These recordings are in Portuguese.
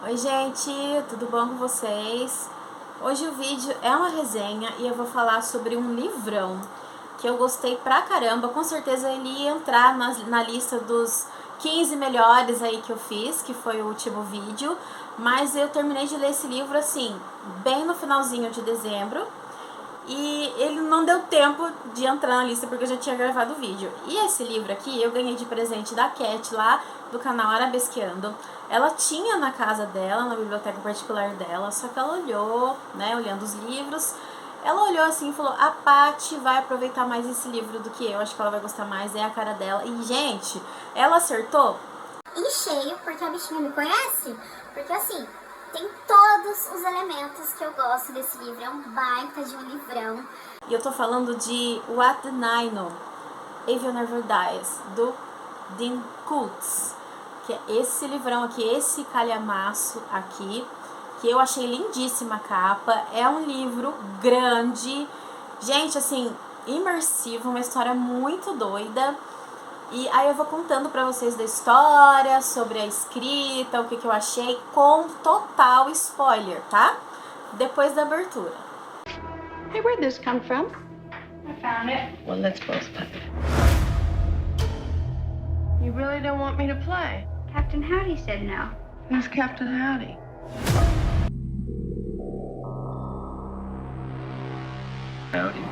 Oi gente, tudo bom com vocês? Hoje o vídeo é uma resenha e eu vou falar sobre um livrão que eu gostei pra caramba. Com certeza ele ia entrar na lista dos 15 melhores aí que eu fiz, que foi o último vídeo. Mas eu terminei de ler esse livro assim, bem no finalzinho de dezembro. E ele não deu tempo de entrar na lista porque eu já tinha gravado o vídeo. E esse livro aqui eu ganhei de presente da Cat lá do canal Arabesqueando. Ela tinha na casa dela, na biblioteca particular dela, só que ela olhou, né, olhando os livros. Ela olhou assim e falou: a Paty vai aproveitar mais esse livro do que eu, acho que ela vai gostar mais, é a cara dela. E gente, ela acertou em cheio, porque a bichinha me conhece. Porque assim, tem todos os elementos que eu gosto desse livro. É um baita de um livrão. E eu tô falando de What the Nino, Evil Never Dies, do Dean Koontz, que é esse livrão aqui, esse calhamaço aqui, que eu achei lindíssima a capa. É um livro grande, gente, assim, imersivo, uma história muito doida. E aí eu vou contando pra vocês da história, sobre a escrita, o que eu achei, com total spoiler, tá? Depois da abertura. Hey, where'd this come from? I found it. Well, let's both play. You really don't want me to play? Captain Howdy said no. Who's Captain Howdy? Howdy.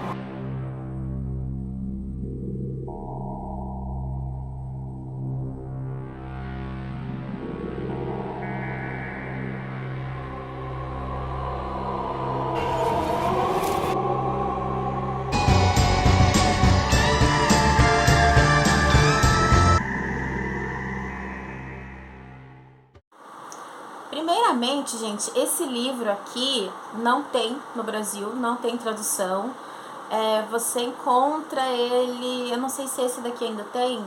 Primeiramente, gente, esse livro aqui não tem no Brasil, não tem tradução. Você encontra ele, eu não sei se esse daqui ainda tem,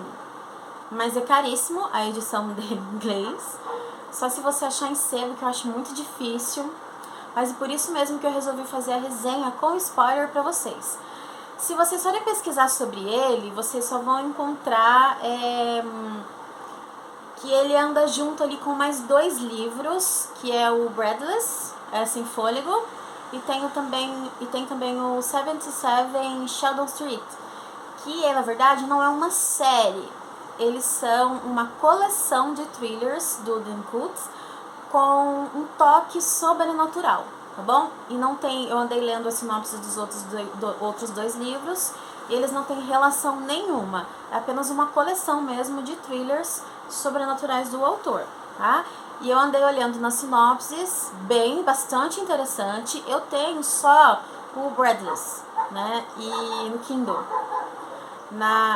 mas é caríssimo a edição dele em inglês. Só se você achar em sebo, que eu acho muito difícil. Mas é por isso mesmo que eu resolvi fazer a resenha com spoiler pra vocês. Se vocês forem pesquisar sobre ele, vocês só vão encontrar que ele anda junto ali com mais dois livros, que é o Breathless, Sem Fôlego, e tem também o 77 Sheldon Street, que na verdade não é uma série, eles são uma coleção de thrillers do Dan Koontz com um toque sobrenatural, tá bom? E não tem, eu andei lendo a sinopse dos outros dois livros, e eles não têm relação nenhuma, é apenas uma coleção mesmo de thrillers sobrenaturais do autor, tá? E eu andei olhando nas sinopses, bastante interessante. Eu tenho só o Breathless, né, e no Kindle.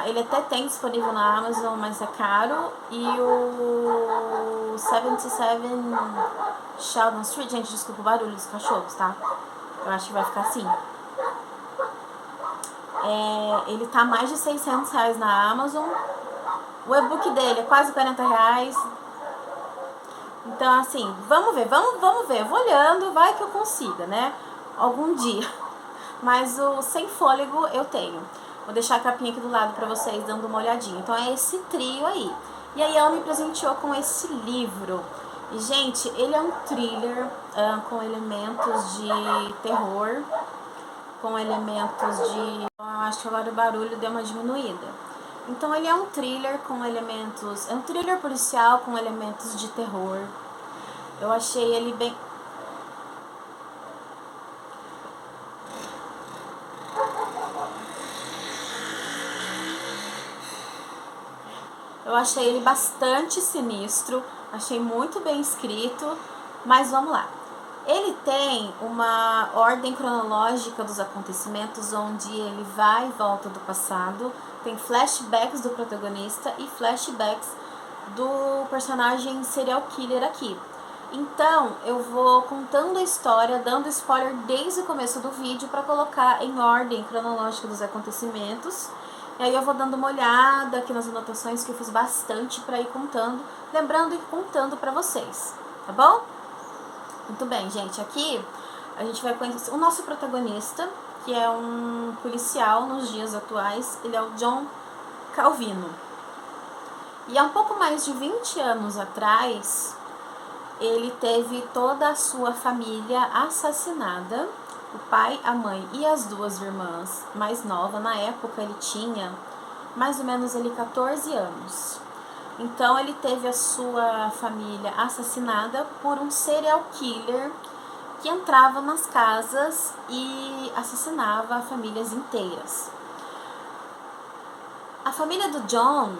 Ele até tem disponível na Amazon, mas é caro. E o 77 Sheldon Street, gente, desculpa o barulho dos cachorros, tá? Eu acho que vai ficar assim. Ele tá mais de R$600 na Amazon. O e-book dele é quase R$40. Então, assim, vamos ver. Eu vou olhando, vai que eu consiga, né? Algum dia. Mas o Sem Fôlego eu tenho. Vou deixar a capinha aqui do lado pra vocês dando uma olhadinha. Então é esse trio aí. E aí ela me presenteou com esse livro. E, gente, ele é um thriller com elementos de terror, com elementos de... Eu acho que agora o barulho deu uma diminuída. Então ele é um thriller com elementos... É um thriller policial com elementos de terror. Eu achei ele bem... Eu achei ele bastante sinistro, achei muito bem escrito, mas vamos lá. Ele tem uma ordem cronológica dos acontecimentos, onde ele vai e volta do passado, tem flashbacks do protagonista e flashbacks do personagem serial killer aqui. Então, eu vou contando a história, dando spoiler desde o começo do vídeo para colocar em ordem cronológica dos acontecimentos. E aí eu vou dando uma olhada aqui nas anotações, que eu fiz bastante para ir contando, lembrando e contando para vocês, tá bom? Muito bem, gente, aqui a gente vai conhecer o nosso protagonista, que é um policial nos dias atuais. Ele é o John Calvino. E há um pouco mais de 20 anos atrás, ele teve toda a sua família assassinada, o pai, a mãe e as duas irmãs mais novas. Na época ele tinha mais ou menos 14 anos. Então ele teve a sua família assassinada por um serial killer que entrava nas casas e assassinava famílias inteiras. A família do John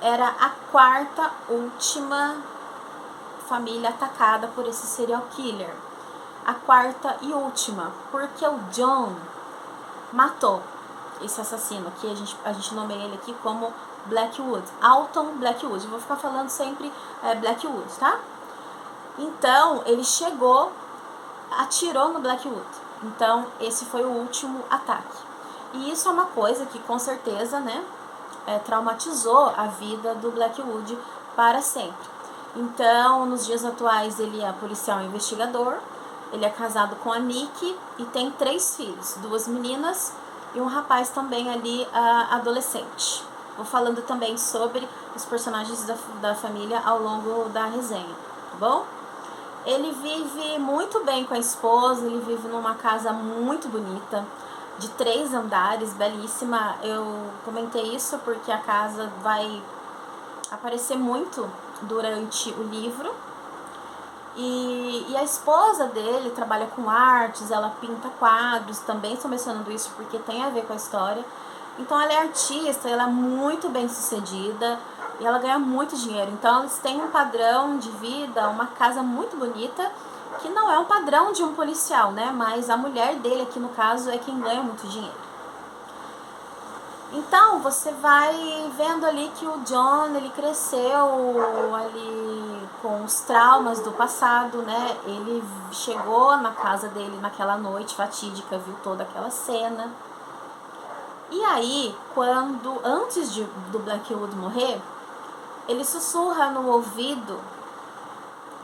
era a quarta última família atacada por esse serial killer. A quarta e última, porque o John matou esse assassino, que a gente nomeia ele aqui como Blackwood, Alton Blackwood. Eu vou ficar falando sempre Blackwood, tá? Então, ele chegou, atirou no Blackwood. Então, esse foi o último ataque. E isso é uma coisa que, com certeza, né, traumatizou a vida do Blackwood para sempre. Então, nos dias atuais, ele é policial investigador, ele é casado com a Nick e tem 3 filhos, 2 meninas e um rapaz também ali, adolescente. Vou falando também sobre os personagens da família ao longo da resenha, tá bom? Ele vive muito bem com a esposa, ele vive numa casa muito bonita, de 3 andares, belíssima. Eu comentei isso porque a casa vai aparecer muito durante o livro. E a esposa dele trabalha com artes, ela pinta quadros, também estou mencionando isso porque tem a ver com a história. Então ela é artista, ela é muito bem sucedida e ela ganha muito dinheiro. Então eles têm um padrão de vida, uma casa muito bonita, que não é um padrão de um policial, né? Mas a mulher dele aqui no caso é quem ganha muito dinheiro. Então você vai vendo ali que o John, ele cresceu ali com os traumas do passado, né? Ele chegou na casa dele naquela noite fatídica, viu toda aquela cena. E aí, antes do Blackwood morrer, ele sussurra no ouvido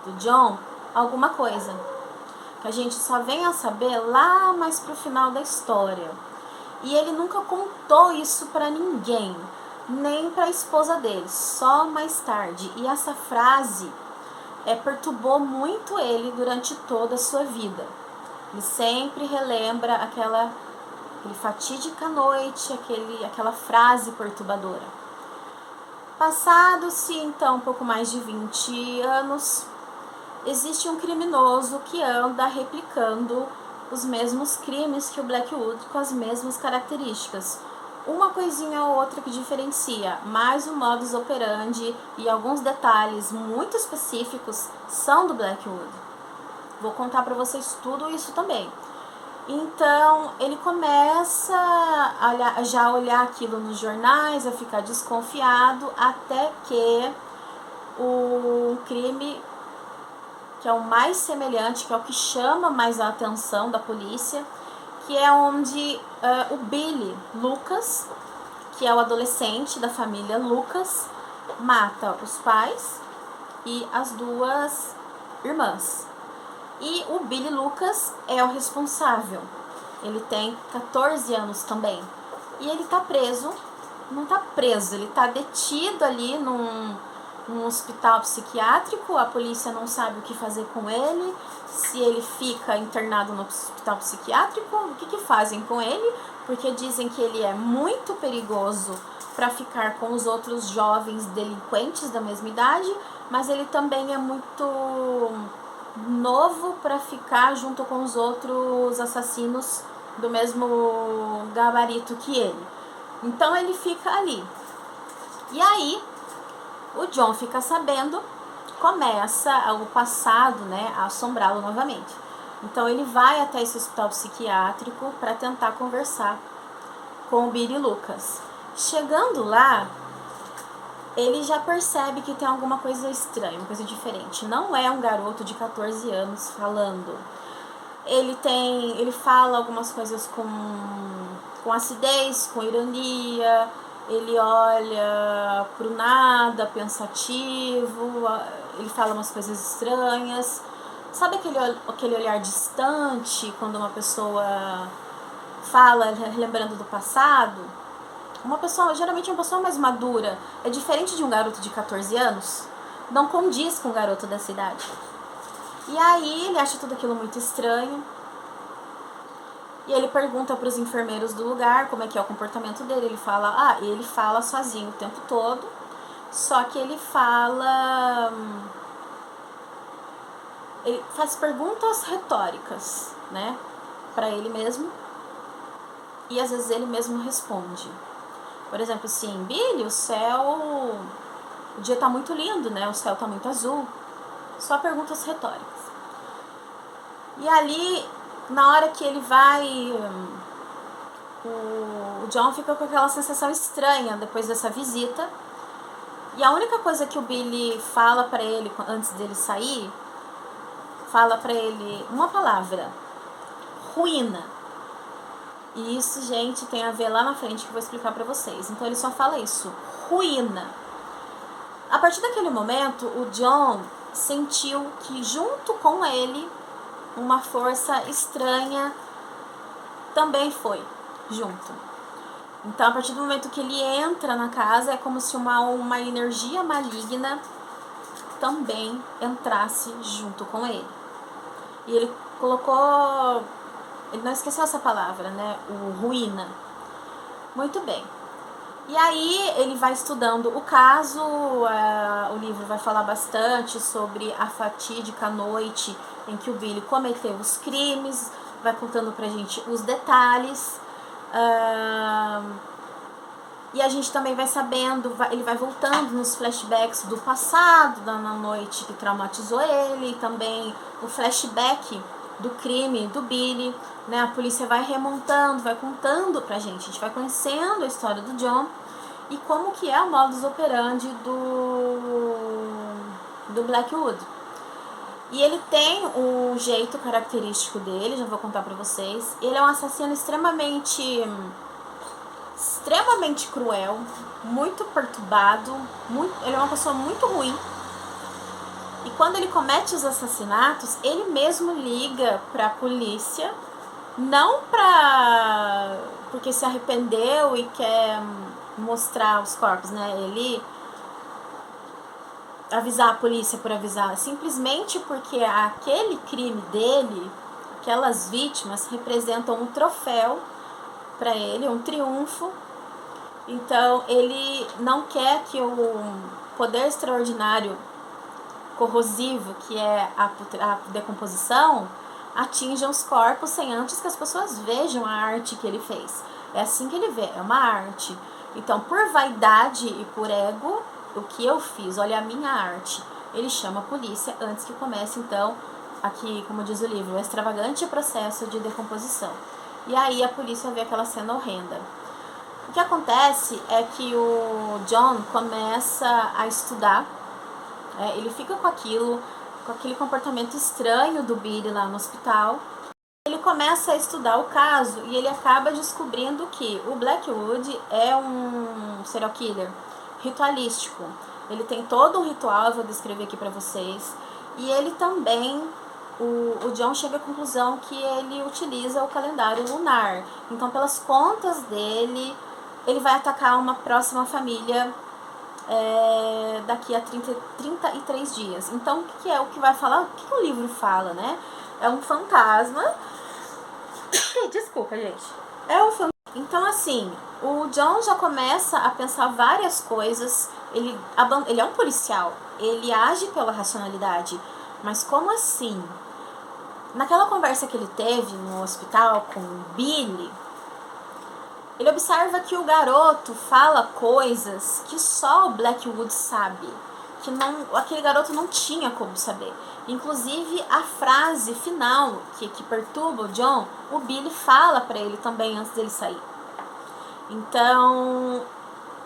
do John alguma coisa, que a gente só vem a saber lá mais pro final da história. E ele nunca contou isso pra ninguém, nem pra esposa dele, só mais tarde. E essa frase perturbou muito ele durante toda a sua vida. Ele sempre relembra aquela fatídica noite, aquela frase perturbadora. Passados-se então um pouco mais de 20 anos, existe um criminoso que anda replicando os mesmos crimes que o Blackwood, com as mesmas características. Uma coisinha ou outra que diferencia, mas o modus operandi e alguns detalhes muito específicos são do Blackwood. Vou contar para vocês tudo isso também. Então, ele começa a olhar aquilo nos jornais, a ficar desconfiado, até que o crime que é o mais semelhante, que é o que chama mais a atenção da polícia, que é onde o Billy Lucas, que é o adolescente da família Lucas, mata os pais e as 2 irmãs. E o Billy Lucas é o responsável. Ele tem 14 anos também. E ele tá preso, não tá preso, ele tá detido ali num hospital psiquiátrico. A polícia não sabe o que fazer com ele, se ele fica internado no hospital psiquiátrico, o que fazem com ele, porque dizem que ele é muito perigoso para ficar com os outros jovens delinquentes da mesma idade, mas ele também é muito novo para ficar junto com os outros assassinos do mesmo gabarito que ele. Então ele fica ali. E aí o John fica sabendo, começa o passado, né, a assombrá-lo novamente. Então ele vai até esse hospital psiquiátrico para tentar conversar com o Billy Lucas. Chegando lá, ele já percebe que tem alguma coisa estranha, uma coisa diferente. Não é um garoto de 14 anos falando. Ele fala algumas coisas com acidez, com ironia. Ele olha pro nada, pensativo, ele fala umas coisas estranhas. Sabe aquele olhar distante, quando uma pessoa fala lembrando do passado? Geralmente uma pessoa mais madura é diferente de um garoto de 14 anos, não condiz com um garoto dessa idade. E aí ele acha tudo aquilo muito estranho. E ele pergunta para os enfermeiros do lugar como é que é o comportamento dele. Ele fala sozinho o tempo todo. Só que ele fala... Ele faz perguntas retóricas, né? Para ele mesmo. E às vezes ele mesmo responde. Por exemplo, assim, Billy, o céu... O dia tá muito lindo, né? O céu tá muito azul. Só perguntas retóricas. E ali, na hora que ele vai... O John fica com aquela sensação estranha depois dessa visita. E a única coisa que o Billy fala pra ele antes dele sair... Fala pra ele uma palavra. Ruína. E isso, gente, tem a ver lá na frente que eu vou explicar pra vocês. Então ele só fala isso. Ruína. A partir daquele momento, o John sentiu que junto com ele, uma força estranha também foi junto. Então, a partir do momento que ele entra na casa, é como se uma energia maligna também entrasse junto com ele. E ele colocou... Ele não esqueceu essa palavra, né? O ruína. Muito bem. E aí ele vai estudando o caso, o livro vai falar bastante sobre a fatídica noite em que o Billy cometeu os crimes, vai contando pra gente os detalhes. E a gente também vai sabendo, ele vai voltando nos flashbacks do passado, da noite que traumatizou ele, e também o flashback do crime do Billy, né? A polícia vai remontando, vai contando pra gente, a gente vai conhecendo a história do John e como que é o modus operandi do Blackwood. E ele tem um jeito característico dele, já vou contar pra vocês. Ele é um assassino extremamente cruel, muito perturbado, ele é uma pessoa muito ruim. E quando ele comete os assassinatos, ele mesmo liga pra polícia, não porque se arrependeu e quer mostrar os corpos, né? Ele avisar a polícia por avisar, simplesmente porque aquele crime dele, aquelas vítimas representam um troféu para ele, um triunfo. Então ele não quer que o poder extraordinário corrosivo, que é a decomposição, atinja os corpos sem antes que as pessoas vejam a arte que ele fez. É assim que ele vê, é uma arte. Então, por vaidade e por ego, o que eu fiz, olha a minha arte. Ele chama a polícia antes que comece, então, aqui, como diz o livro, o extravagante processo de decomposição. E aí a polícia vê aquela cena horrenda. O que acontece é que o John começa a estudar, ele fica com aquele comportamento estranho do Billy lá no hospital. Ele começa a estudar o caso e ele acaba descobrindo que o Blackwood é um serial killer ritualístico. Ele tem todo um ritual, eu vou descrever aqui pra vocês. E ele também, o John chega à conclusão que ele utiliza o calendário lunar. Então, pelas contas dele, ele vai atacar uma próxima família daqui a 33 dias. Então, o que é o que vai falar? O que o livro fala, né? É um fantasma. Desculpa, gente. É um fantasma. Então, assim, o John já começa a pensar várias coisas. Ele é um policial. Ele age pela racionalidade. Mas como assim? Naquela conversa que ele teve no hospital com o Billy, ele observa que o garoto fala coisas que só o Blackwood sabe. Que aquele garoto não tinha como saber. Inclusive, a frase final que perturba o John, o Billy fala pra ele também antes dele sair. Então,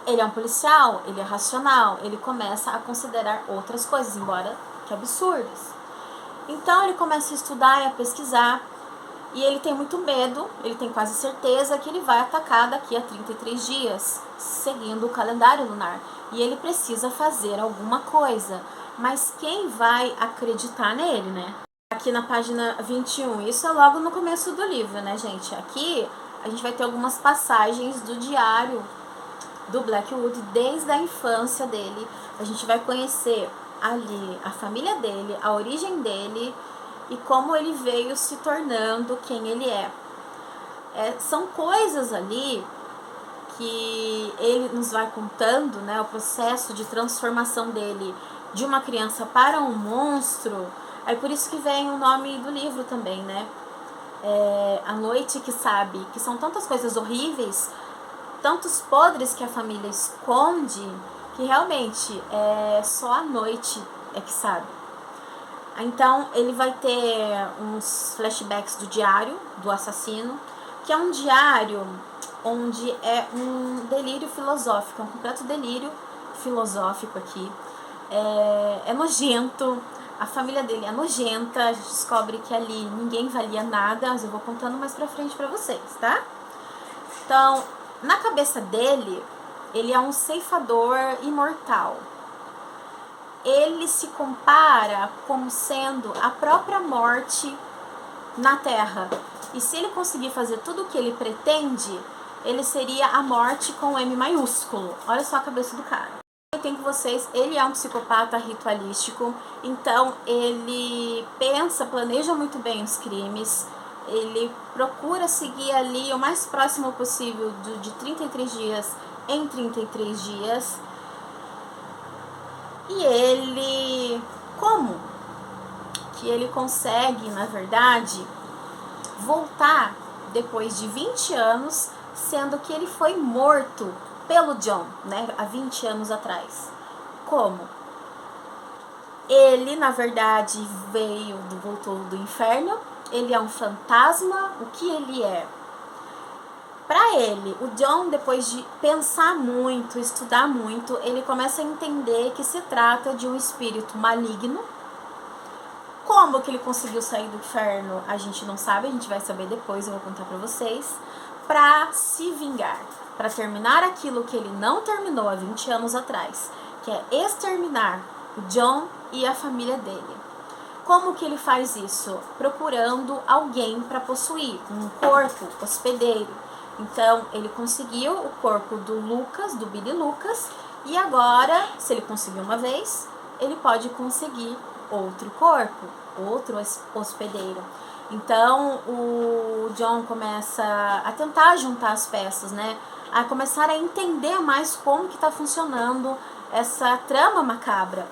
ele é um policial, ele é racional, ele começa a considerar outras coisas, embora que absurdas. Então, ele começa a estudar e a pesquisar, e ele tem muito medo, ele tem quase certeza que ele vai atacar daqui a 33 dias, seguindo o calendário lunar. E ele precisa fazer alguma coisa. Mas quem vai acreditar nele, né? Aqui na página 21, isso é logo no começo do livro, né, gente? Aqui a gente vai ter algumas passagens do diário do Blackwood desde a infância dele. A gente vai conhecer ali a família dele, a origem dele e como ele veio se tornando quem ele é. São coisas ali que ele nos vai contando, né, o processo de transformação dele de uma criança para um monstro. É por isso que vem o nome do livro também, né? A Noite que Sabe, que são tantas coisas horríveis, tantos podres que a família esconde, que realmente só a noite é que sabe. Então ele vai ter uns flashbacks do diário do assassino, que é um diário onde é um delírio filosófico, um completo delírio filosófico aqui. É nojento, a família dele é nojenta, a gente descobre que ali ninguém valia nada, mas eu vou contando mais pra frente pra vocês, tá? Então, na cabeça dele, ele é um ceifador imortal. Ele se compara como sendo a própria morte na Terra. E se ele conseguir fazer tudo o que ele pretende, ele seria a morte com M maiúsculo. Olha só a cabeça do cara. Eu tenho com vocês, ele é um psicopata ritualístico, então ele pensa, planeja muito bem os crimes, ele procura seguir ali o mais próximo possível de 33 dias em 33 dias. E ele, como que ele consegue, na verdade, voltar depois de 20 anos, sendo que ele foi morto pelo John, né, há 20 anos atrás. Como? Ele, na verdade, voltou do inferno, ele é um fantasma, o que ele é? Para ele, o John, depois de pensar muito, estudar muito, ele começa a entender que se trata de um espírito maligno. Como que ele conseguiu sair do inferno, a gente não sabe, a gente vai saber depois, eu vou contar pra vocês. Para se vingar, para terminar aquilo que ele não terminou há 20 anos atrás, que é exterminar o John e a família dele. Como que ele faz isso? Procurando alguém para possuir, um corpo hospedeiro. Então, ele conseguiu o corpo do Lucas, do Billy Lucas, e agora, se ele conseguiu uma vez, ele pode conseguir outro corpo, outro hospedeiro. Então, o John começa a tentar juntar as peças, né? A começar a entender mais como que está funcionando essa trama macabra.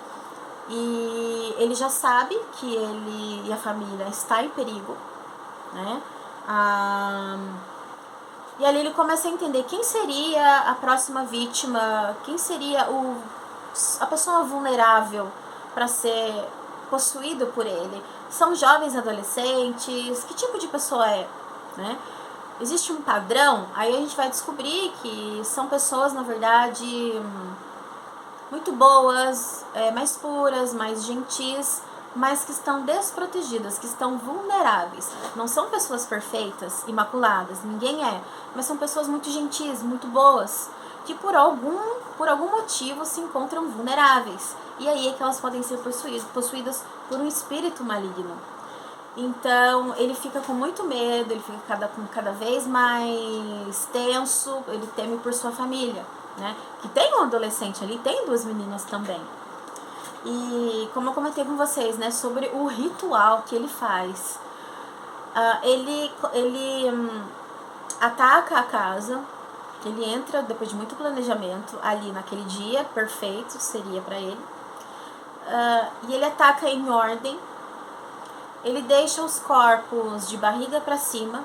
E ele já sabe que ele e a família está em perigo, né? E ali ele começa a entender quem seria a próxima vítima, quem seria a pessoa vulnerável para ser possuído por ele. São jovens adolescentes, que tipo de pessoa é, né? Existe um padrão, aí a gente vai descobrir que são pessoas, na verdade, muito boas, mais puras, mais gentis, mas que estão desprotegidas, que estão vulneráveis. Não são pessoas perfeitas, imaculadas, ninguém é, mas são pessoas muito gentis, muito boas, que por algum motivo se encontram vulneráveis. E aí é que elas podem ser possuídas por um espírito maligno. Então ele fica com muito medo, ele fica cada vez mais tenso, ele teme por sua família, né? Que tem um adolescente ali, tem duas meninas também. E como eu comentei com vocês, né, sobre o ritual que ele faz, ele ataca a casa, ele entra depois de muito planejamento ali naquele dia perfeito, seria para ele, e ele ataca em ordem. Ele deixa os corpos de barriga para cima,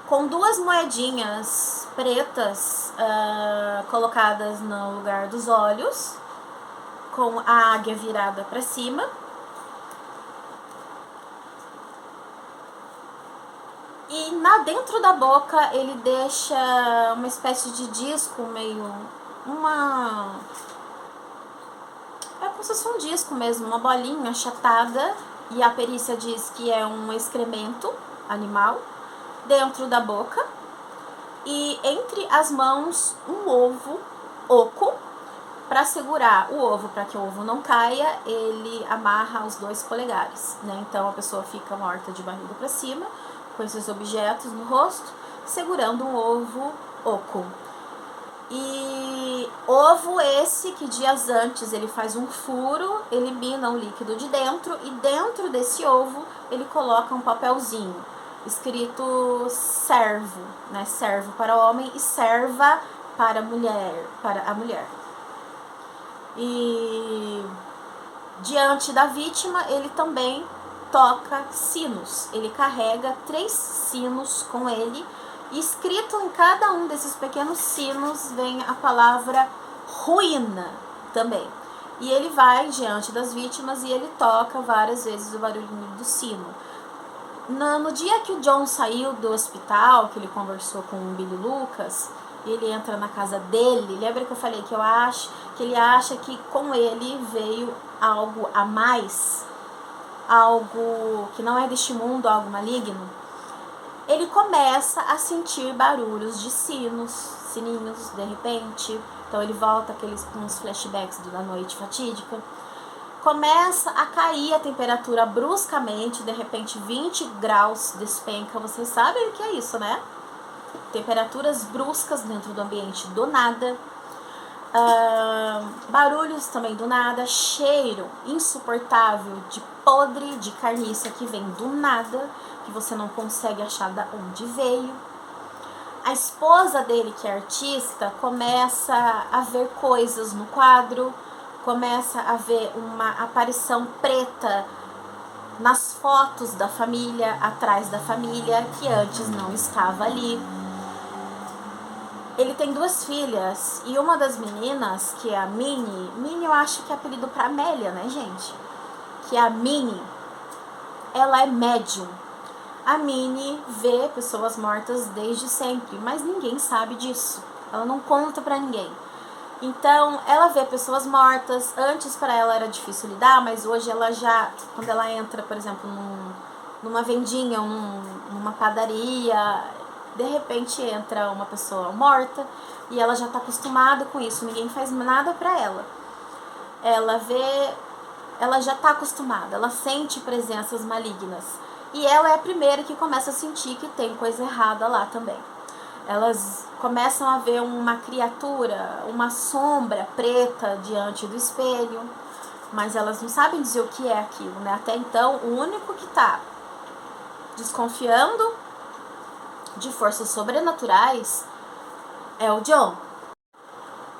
com duas moedinhas pretas colocadas no lugar dos olhos, com a águia virada para cima. E dentro da boca ele deixa uma espécie de disco, como se fosse um disco mesmo, uma bolinha achatada, e a perícia diz que é um excremento animal, dentro da boca, e entre as mãos um ovo oco. Para segurar o ovo, para que o ovo não caia, ele amarra os 2 polegares, né? Então a pessoa fica morta de barriga para cima, com esses objetos no rosto, segurando um ovo oco. E ovo esse que dias antes ele faz um furo, elimina o líquido de dentro e dentro desse ovo ele coloca um papelzinho escrito servo, né? Servo para o homem e serva para a mulher. E diante da vítima ele também toca sinos. Ele carrega 3 sinos com ele. E escrito em cada um desses pequenos sinos vem a palavra ruína também. E ele vai diante das vítimas e ele toca várias vezes o barulhinho do sino. No dia que o John saiu do hospital, que ele conversou com o Billy Lucas, ele entra na casa dele. Lembra que eu falei que ele acha que com ele veio algo a mais, algo que não é deste mundo, algo maligno? Ele começa a sentir barulhos de sininhos, de repente. Então ele volta uns flashbacks da noite fatídica. Começa a cair a temperatura bruscamente, de repente 20 graus despenca. Vocês sabem o que é isso, né? Temperaturas bruscas dentro do ambiente do nada. Barulhos também do nada. Cheiro insuportável de podre, de carniça que vem do nada, que você não consegue achar de onde veio. A esposa dele, que é artista, começa a ver coisas no quadro, começa a ver uma aparição preta nas fotos da família, atrás da família, que antes não estava ali. Ele tem 2 filhas e uma das meninas, que é a Minnie eu acho que é apelido pra Amélia, né, gente? Que é a Minnie, ela é médium. A Minnie vê pessoas mortas desde sempre, mas ninguém sabe disso. Ela não conta pra ninguém. Então, ela vê pessoas mortas. Antes para ela era difícil lidar, mas hoje ela já, quando ela entra, por exemplo, numa vendinha, numa padaria, de repente entra uma pessoa morta e ela já está acostumada com isso. Ninguém faz nada para ela. Ela já está acostumada, ela sente presenças malignas. E ela é a primeira que começa a sentir que tem coisa errada lá também. Elas começam a ver uma criatura, uma sombra preta diante do espelho, mas elas não sabem dizer o que é aquilo, né? Até então, o único que está desconfiando de forças sobrenaturais é o John.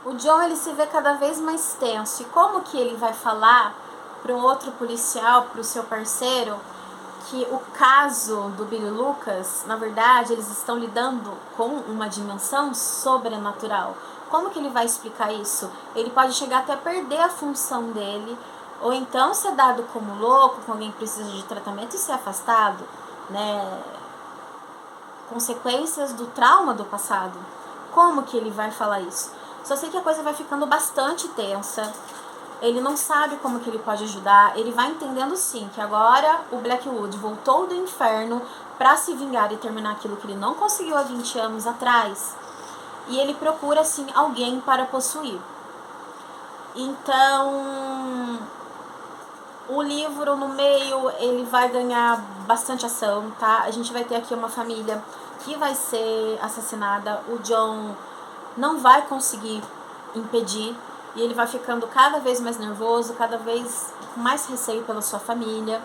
O John, ele se vê cada vez mais tenso. E como que ele vai falar para um outro policial, para o seu parceiro, que o caso do Billy Lucas, na verdade, eles estão lidando com uma dimensão sobrenatural? Como que ele vai explicar isso? Ele pode chegar até a perder a função dele, ou então ser dado como louco, com alguém que precisa de tratamento e ser afastado, né? Consequências do trauma do passado. Como que ele vai falar isso? Só sei que a coisa vai ficando bastante tensa. Ele não sabe como que ele pode ajudar. Ele vai entendendo sim que agora o Blackwood voltou do inferno para se vingar e terminar aquilo que ele não conseguiu há 20 anos atrás. E ele procura sim alguém para possuir. Então, o livro no meio ele vai ganhar bastante ação, tá? A gente vai ter aqui uma família que vai ser assassinada. O John não vai conseguir impedir. E ele vai ficando cada vez mais nervoso, cada vez com mais receio pela sua família.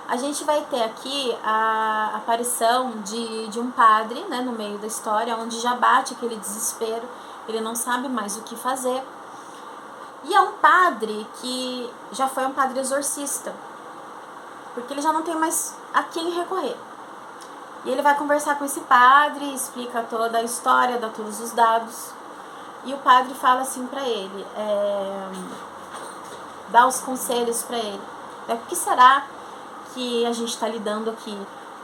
A gente vai ter aqui a aparição de um padre, né, no meio da história, onde já bate aquele desespero, ele não sabe mais o que fazer. E é um padre que já foi um padre exorcista, porque ele já não tem mais a quem recorrer. E ele vai conversar com esse padre, explica toda a história, dá todos os dados. E o padre fala assim pra ele, dá os conselhos pra ele. O que será que a gente está lidando aqui?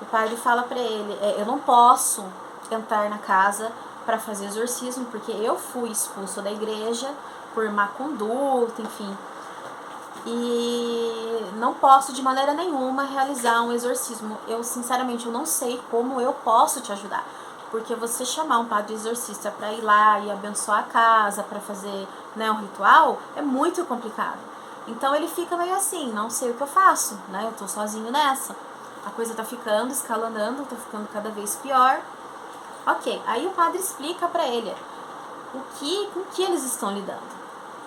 O padre fala pra ele, eu não posso entrar na casa para fazer exorcismo, porque eu fui expulso da igreja por má conduta, enfim. E não posso de maneira nenhuma realizar um exorcismo. Eu, sinceramente, eu não sei como eu posso te ajudar. Porque você chamar um padre exorcista para ir lá e abençoar a casa, para fazer, né, um ritual, é muito complicado. Então ele fica meio assim, não sei o que eu faço, né? Eu tô sozinho nessa. A coisa tá ficando, escalonando, tá ficando cada vez pior. Ok, aí o padre explica para ele com que eles estão lidando.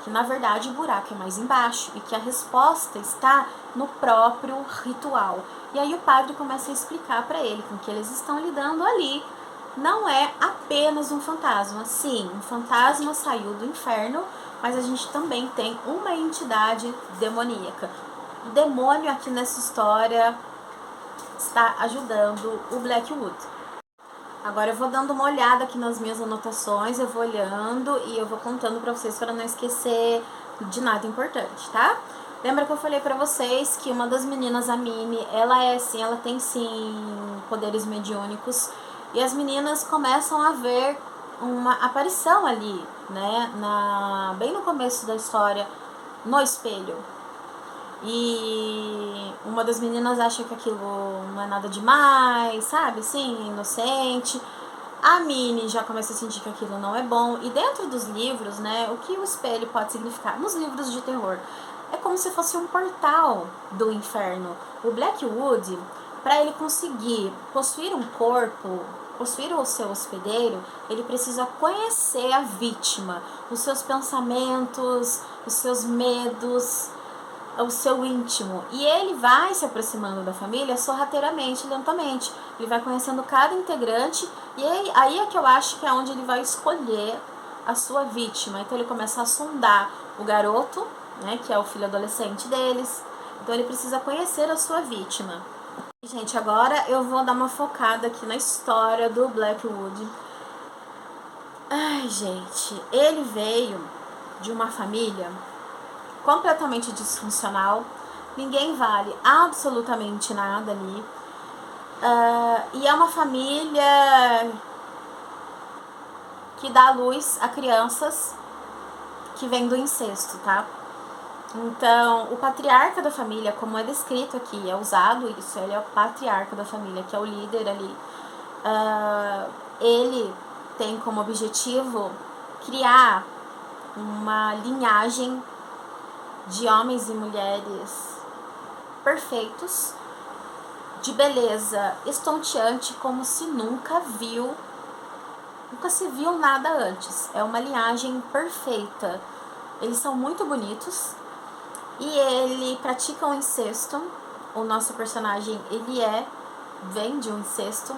Que na verdade o buraco é mais embaixo e que a resposta está no próprio ritual. E aí o padre começa a explicar para ele com que eles estão lidando ali. Não é apenas um fantasma. Sim, um fantasma saiu do inferno, mas a gente também tem uma entidade demoníaca. O demônio aqui nessa história está ajudando o Blackwood. Agora eu vou dando uma olhada aqui nas minhas anotações, eu vou olhando e eu vou contando pra vocês para não esquecer de nada importante, tá? Lembra que eu falei pra vocês que uma das meninas, a Mimi, ela tem sim poderes mediúnicos e as meninas começam a ver uma aparição ali, né, bem no começo da história, no espelho. E uma das meninas acha que aquilo não é nada demais, sabe? Assim, inocente. A Minnie já começa a sentir que aquilo não é bom. E dentro dos livros, né, o que o espelho pode significar? Nos livros de terror, é como se fosse um portal do inferno. O Blackwood, para ele conseguir possuir um corpo, possuir o seu hospedeiro, ele precisa conhecer a vítima, os seus pensamentos, os seus medos, o seu íntimo. E ele vai se aproximando da família sorrateiramente, lentamente. Ele vai conhecendo cada integrante e aí é que eu acho que é onde ele vai escolher a sua vítima. Então ele começa a sondar o garoto, né, que é o filho adolescente deles. Então ele precisa conhecer a sua vítima. Gente, agora eu vou dar uma focada aqui na história do Blackwood. Ai, gente, ele veio de uma família completamente disfuncional, ninguém vale absolutamente nada ali, e é uma família que dá luz a crianças que vêm do incesto, tá? Então, o patriarca da família, como é descrito aqui, é usado isso, ele é o patriarca da família, que é o líder ali. Ele tem como objetivo criar uma linhagem de homens e mulheres perfeitos, de beleza estonteante, como se nunca se viu nada antes. É uma linhagem perfeita. Eles são muito bonitos e ele pratica um incesto. O nosso personagem, vem de um incesto.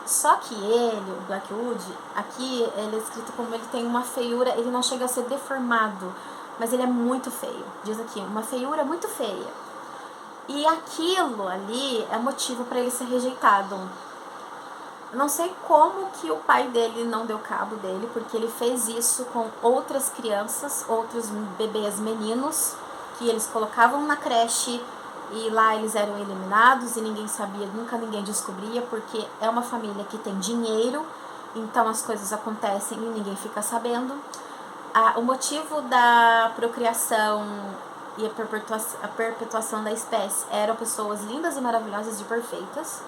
Só que ele, o Blackwood, aqui ele é escrito como ele tem uma feiura, ele não chega a ser deformado, mas ele é muito feio. Diz aqui, uma feiura muito feia. E aquilo ali é motivo para ele ser rejeitado. Não sei como que o pai dele não deu cabo dele, porque ele fez isso com outras crianças, outros bebês meninos, que eles colocavam na creche e lá eles eram eliminados e ninguém sabia, nunca ninguém descobria, porque é uma família que tem dinheiro, então as coisas acontecem e ninguém fica sabendo. O motivo da procriação e a perpetuação da espécie eram pessoas lindas e maravilhosas e perfeitas,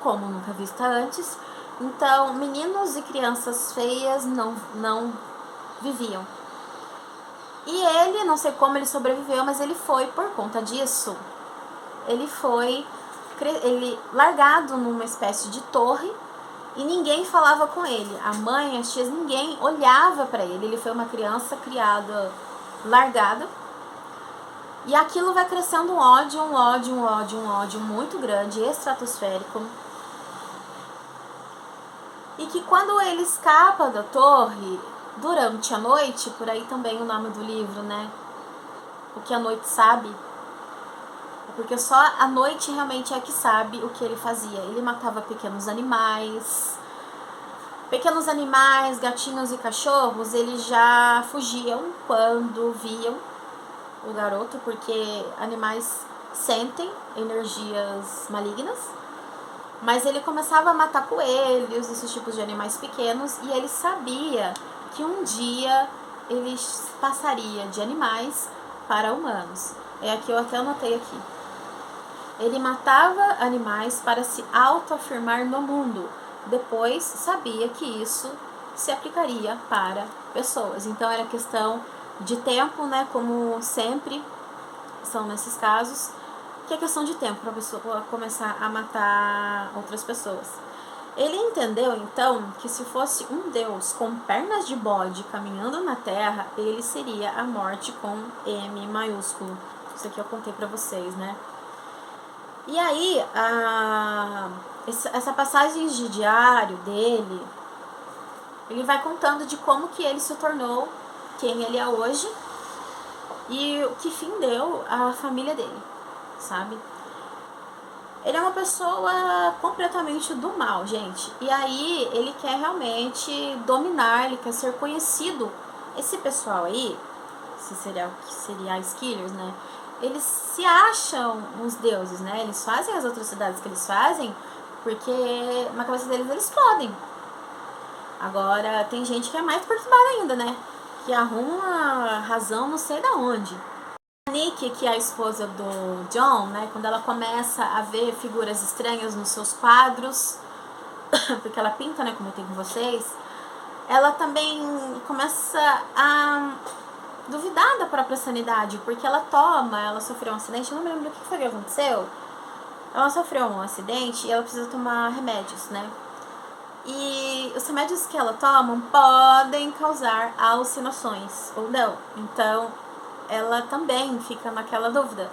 como nunca vista antes. Então, meninos e crianças feias não viviam. E ele, não sei como ele sobreviveu, mas ele foi, por conta disso, ele largado numa espécie de torre, e ninguém falava com ele. A mãe, as tias, ninguém olhava para ele. Ele foi uma criança criada, largada. E aquilo vai crescendo um ódio muito grande, estratosférico. E que quando ele escapa da torre, durante a noite, por aí também o nome do livro, né? O que a noite sabe. Porque só a noite realmente é que sabe o que ele fazia. Ele matava pequenos animais, gatinhos e cachorros. Eles já fugiam quando viam o garoto, porque animais sentem energias malignas. Mas ele começava a matar coelhos, esses tipos de animais pequenos, e ele sabia que um dia ele passaria de animais para humanos. É aqui, eu até anotei aqui. Ele matava animais para se autoafirmar no mundo. Depois sabia que isso se aplicaria para pessoas. Então era questão de tempo, né? Como sempre são nesses casos, que é questão de tempo para a pessoa começar a matar outras pessoas. Ele entendeu, então, que se fosse um Deus com pernas de bode caminhando na Terra, ele seria a morte com M maiúsculo. Isso aqui eu contei pra vocês, né? E aí, essa passagem de diário dele, ele vai contando de como que ele se tornou quem ele é hoje e o que fim deu a família dele, sabe? Ele é uma pessoa completamente do mal, gente. E aí ele quer realmente dominar, ele quer ser conhecido. Esse pessoal aí, se serial killers, né? Eles se acham uns deuses, né? Eles fazem as atrocidades que eles fazem porque na cabeça deles eles podem. Agora tem gente que é mais perturbada ainda, né? Que arruma razão não sei da onde. A Nick, que é a esposa do John, né, quando ela começa a ver figuras estranhas nos seus quadros, porque ela pinta, né, como eu tenho com vocês, ela também começa a duvidar da própria sanidade, porque ela sofreu um acidente, eu não me lembro o que foi que aconteceu, ela sofreu um acidente e ela precisa tomar remédios, né, e os remédios que ela toma podem causar alucinações, ou não, então ela também fica naquela dúvida.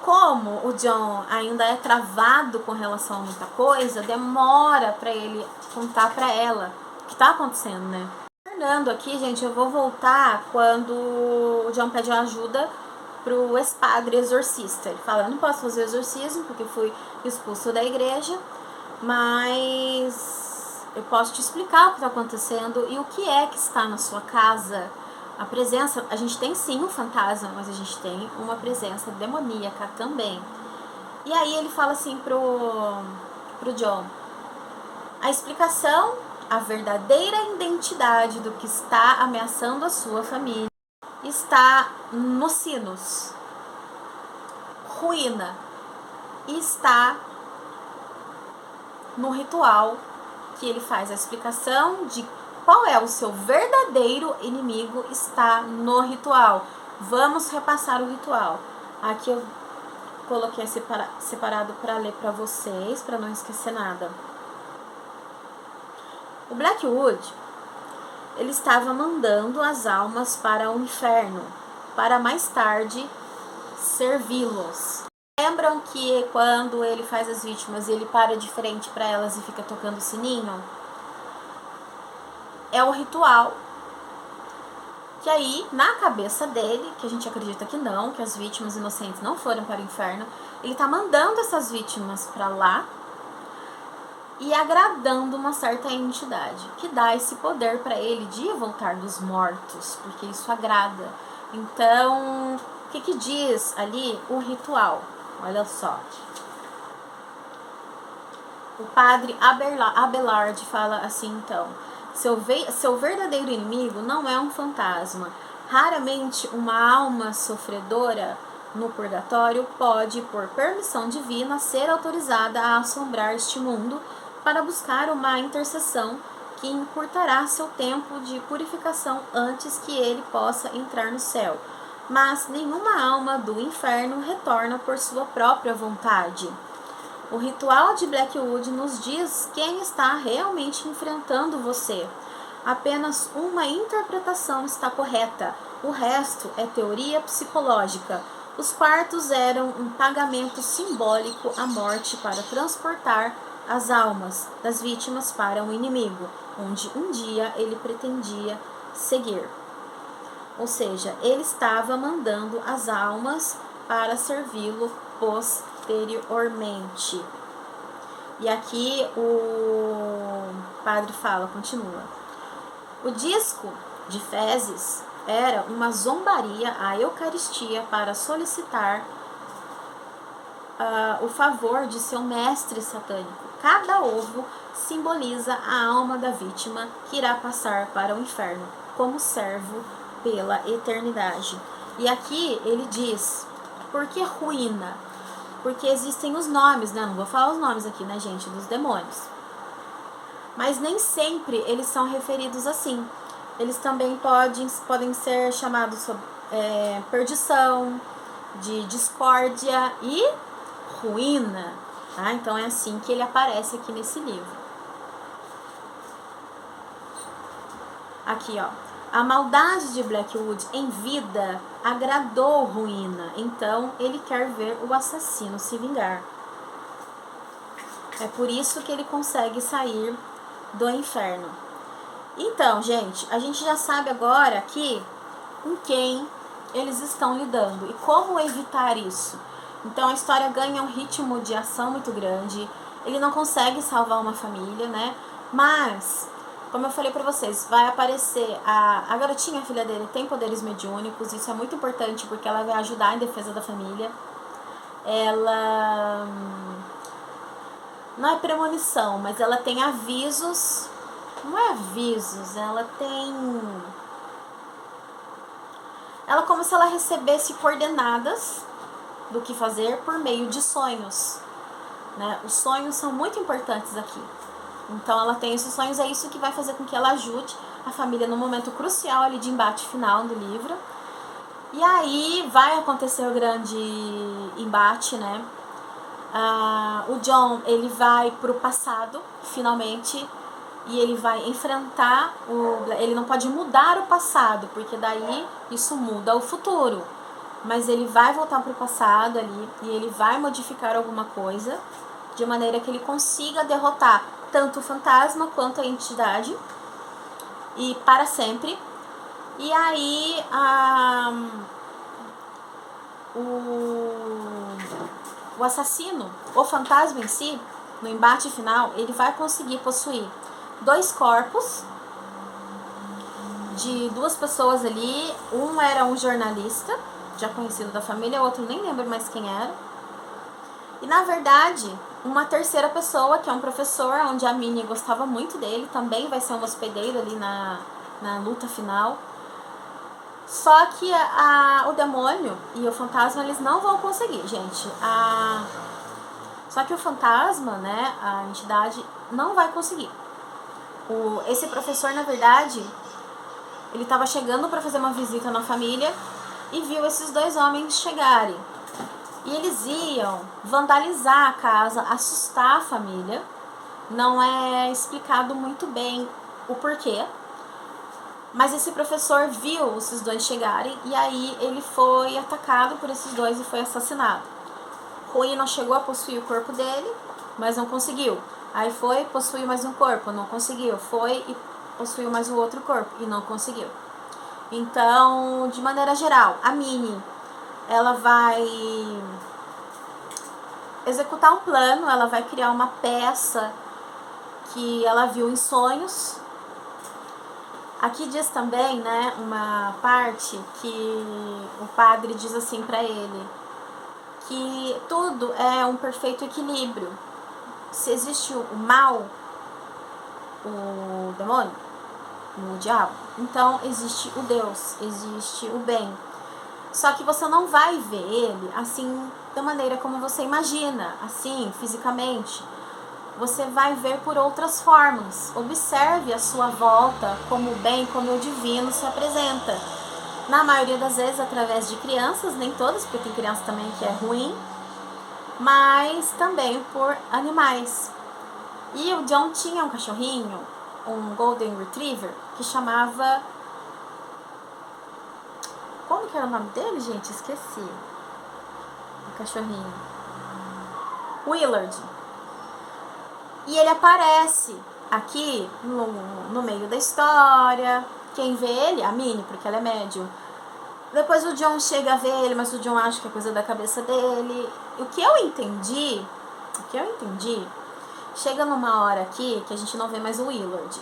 Como o John ainda é travado com relação a muita coisa, demora pra ele contar pra ela o que tá acontecendo, né? Fernando aqui, gente, eu vou voltar quando o John pede ajuda pro ex-padre exorcista. Ele fala, eu não posso fazer exorcismo porque fui expulso da igreja, mas eu posso te explicar o que tá acontecendo e o que é que está na sua casa. A presença, a gente tem sim um fantasma, mas a gente tem uma presença demoníaca também. E aí ele fala assim pro John, a explicação, a verdadeira identidade do que está ameaçando a sua família está nos sinos, ruína, e está no ritual que ele faz. A explicação de qual é o seu verdadeiro inimigo está no ritual. Vamos repassar o ritual. Aqui eu coloquei separado para ler para vocês, para não esquecer nada. O Blackwood, ele estava mandando as almas para o inferno, para mais tarde servi-los. Lembram que quando ele faz as vítimas, ele para de frente para elas e fica tocando o sininho? É o ritual que aí, na cabeça dele, que a gente acredita que não, que as vítimas inocentes não foram para o inferno, ele tá mandando essas vítimas para lá e agradando uma certa entidade, que dá esse poder para ele de voltar dos mortos, porque isso agrada. Então, o que diz ali o ritual? Olha só. O padre Abelard fala assim, então, seu verdadeiro inimigo não é um fantasma. Raramente uma alma sofredora no purgatório pode, por permissão divina, ser autorizada a assombrar este mundo para buscar uma intercessão que encurtará seu tempo de purificação antes que ele possa entrar no céu. Mas nenhuma alma do inferno retorna por sua própria vontade. O ritual de Blackwood nos diz quem está realmente enfrentando você. Apenas uma interpretação está correta, o resto é teoria psicológica. Os quartos eram um pagamento simbólico à morte para transportar as almas das vítimas para o inimigo, onde um dia ele pretendia seguir. Ou seja, ele estava mandando as almas para servi-lo posteriormente. E aqui o padre fala, continua. O disco de fezes era uma zombaria à Eucaristia para solicitar o favor de seu mestre satânico. Cada ovo simboliza a alma da vítima que irá passar para o inferno como servo pela eternidade. E aqui ele diz, por que ruína? Porque existem os nomes, né? Não vou falar os nomes aqui, né, gente, dos demônios. Mas nem sempre eles são referidos assim. Eles também podem ser chamados sobre perdição, de discórdia e ruína. Tá? Então é assim que ele aparece aqui nesse livro. Aqui, ó. A maldade de Blackwood em vida agradou Ruína, então ele quer ver o assassino se vingar. É por isso que ele consegue sair do inferno. Então, gente, a gente já sabe agora aqui com quem eles estão lidando e como evitar isso. Então a história ganha um ritmo de ação muito grande. Ele não consegue salvar uma família, né? Mas, como eu falei pra vocês, vai aparecer a garotinha, a filha dele, tem poderes mediúnicos. Isso é muito importante porque ela vai ajudar em defesa da família. Ela não é premonição, mas ela tem avisos. Não é avisos, ela tem... Ela é como se ela recebesse coordenadas do que fazer por meio de sonhos, né? Os sonhos são muito importantes aqui. Então ela tem esses sonhos, é isso que vai fazer com que ela ajude a família no momento crucial ali de embate final do livro. E aí vai acontecer o grande embate, né? O John, ele vai pro passado, finalmente, e ele vai enfrentar ele não pode mudar o passado, porque daí isso muda o futuro. Mas ele vai voltar pro passado ali e ele vai modificar alguma coisa de maneira que ele consiga derrotar tanto o fantasma quanto a entidade e para sempre. E aí o assassino, o fantasma em si, no embate final, ele vai conseguir possuir 2 corpos de 2 pessoas ali. Um era um jornalista, já conhecido da família, o outro nem lembro mais quem era. E na verdade, uma terceira pessoa, que é um professor, onde a Minnie gostava muito dele, também vai ser um hospedeiro ali na luta final. Só que o demônio e o fantasma, eles não vão conseguir, gente. Só que o fantasma, né, a entidade, não vai conseguir. Esse professor, na verdade, ele estava chegando para fazer uma visita na família e viu esses 2 homens chegarem. E eles iam vandalizar a casa, assustar a família. Não é explicado muito bem o porquê. Mas esse professor viu esses 2 chegarem e aí ele foi atacado por esses 2 e foi assassinado. Ruína chegou a possuir o corpo dele, mas não conseguiu. Aí foi, possuiu mais um corpo, não conseguiu. Foi e possuiu mais um outro corpo e não conseguiu. Então, de maneira geral, a Minnie, ela vai executar um plano, ela vai criar uma peça que ela viu em sonhos. Aqui diz também, né, uma parte que o padre diz assim pra ele, que tudo é um perfeito equilíbrio. Se existe o mal, o demônio, o diabo, então existe o Deus, existe o bem. Só que você não vai ver ele assim da maneira como você imagina, assim, fisicamente. Você vai ver por outras formas. Observe a sua volta, como o bem, como o divino se apresenta. Na maioria das vezes através de crianças, nem todas, porque tem criança também que é ruim, mas também por animais. E o John tinha um cachorrinho, um Golden Retriever, que chamava... Como que era o nome dele, gente? Esqueci. O cachorrinho. Willard. E ele aparece aqui no meio da história. Quem vê ele? A Minnie, porque ela é médium. Depois o John chega a ver ele, mas o John acha que é coisa da cabeça dele. O que eu entendi, chega numa hora aqui que a gente não vê mais o Willard.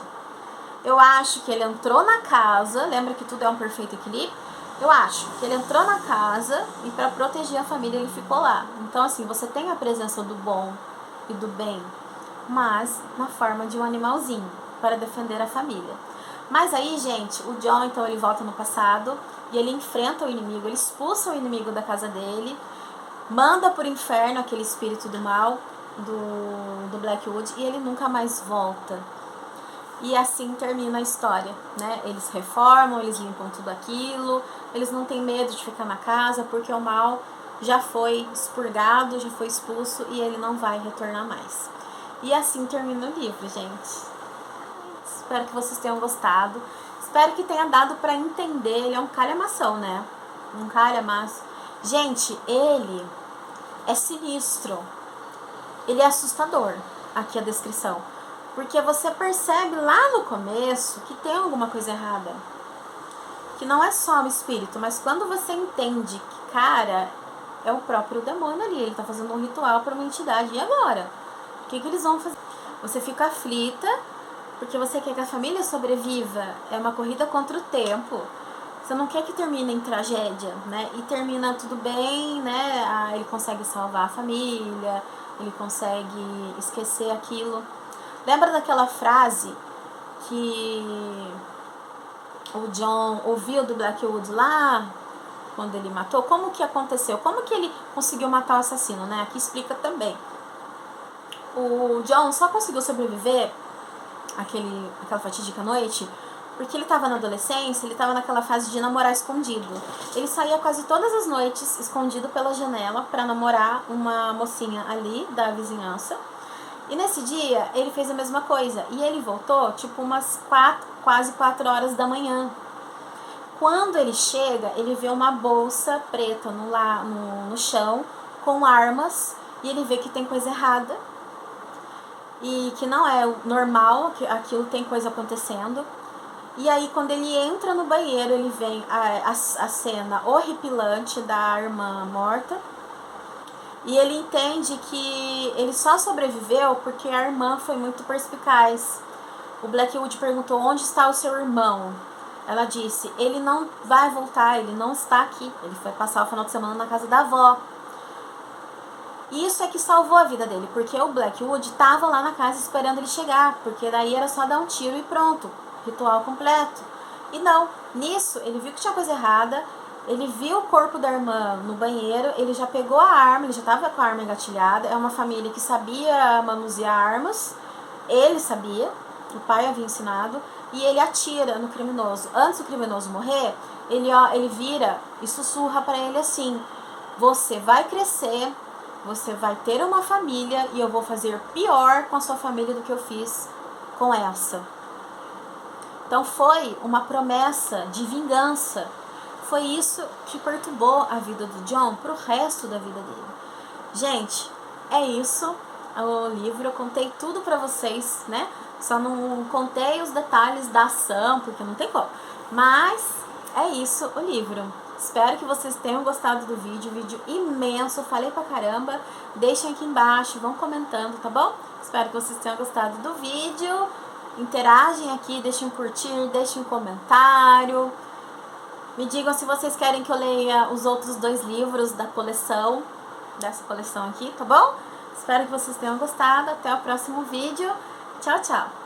Eu acho que ele entrou na casa, lembra que tudo é um perfeito equilíbrio? Eu acho que ele entrou na casa e para proteger a família ele ficou lá. Então assim, você tem a presença do bom e do bem, mas na forma de um animalzinho, para defender a família. Mas aí, gente, o John, então, ele volta no passado e ele enfrenta o inimigo, ele expulsa o inimigo da casa dele, manda pro inferno aquele espírito do mal, do Blackwood, e ele nunca mais volta. E assim termina a história, né? Eles reformam, eles limpam tudo aquilo, eles não têm medo de ficar na casa, porque o mal já foi expurgado, já foi expulso e ele não vai retornar mais. E assim termina o livro, gente. Espero que vocês tenham gostado. Espero que tenha dado pra entender. Ele é um calhamação, né? Um calhamaço. Gente, ele é sinistro. Ele é assustador. Aqui a descrição. Porque você percebe lá no começo que tem alguma coisa errada. Que não é só o espírito, mas quando você entende que, cara, é o próprio demônio ali, ele tá fazendo um ritual para uma entidade. E agora? O que eles vão fazer? Você fica aflita, porque você quer que a família sobreviva. É uma corrida contra o tempo. Você não quer que termine em tragédia, né? E termina tudo bem, né? Ele consegue salvar a família, ele consegue esquecer aquilo. Lembra daquela frase que o John ouviu do Blackwood lá, quando ele matou? Como que aconteceu? Como que ele conseguiu matar o assassino, né? Aqui explica também. O John só conseguiu sobreviver aquela fatídica noite porque ele estava na adolescência, ele estava naquela fase de namorar escondido. Ele saía quase todas as noites escondido pela janela para namorar uma mocinha ali da vizinhança. E nesse dia ele fez a mesma coisa. E ele voltou tipo umas quase 4 horas da manhã. Quando ele chega, ele vê uma bolsa preta no chão com armas. E ele vê que tem coisa errada. E que não é normal, que aquilo tem coisa acontecendo. E aí quando ele entra no banheiro, ele vê a cena horripilante da irmã morta. E ele entende que ele só sobreviveu porque a irmã foi muito perspicaz. O Blackwood perguntou: onde está o seu irmão? Ela disse: ele não vai voltar, ele não está aqui. Ele foi passar o final de semana na casa da avó. Isso é que salvou a vida dele, porque o Blackwood estava lá na casa esperando ele chegar, porque daí era só dar um tiro e pronto, ritual completo. E não, nisso ele viu que tinha coisa errada. Ele viu o corpo da irmã no banheiro, ele já pegou a arma, ele já estava com a arma engatilhada. É uma família que sabia manusear armas, ele sabia, o pai havia ensinado, e ele atira no criminoso. Antes do criminoso morrer, ele vira e sussurra para ele assim: você vai crescer, você vai ter uma família e eu vou fazer pior com a sua família do que eu fiz com essa. Então foi uma promessa de vingança. Foi isso que perturbou a vida do John pro resto da vida dele. Gente, é isso o livro. Eu contei tudo pra vocês, né? Só não contei os detalhes da ação, porque não tem como. Mas é isso o livro. Espero que vocês tenham gostado do vídeo imenso, eu falei pra caramba. Deixem aqui embaixo, vão comentando, tá bom? Espero que vocês tenham gostado do vídeo. Interagem aqui, deixem um curtir, deixem um comentário. Me digam se vocês querem que eu leia os outros 2 livros da coleção, dessa coleção aqui, tá bom? Espero que vocês tenham gostado. Até o próximo vídeo. Tchau, tchau!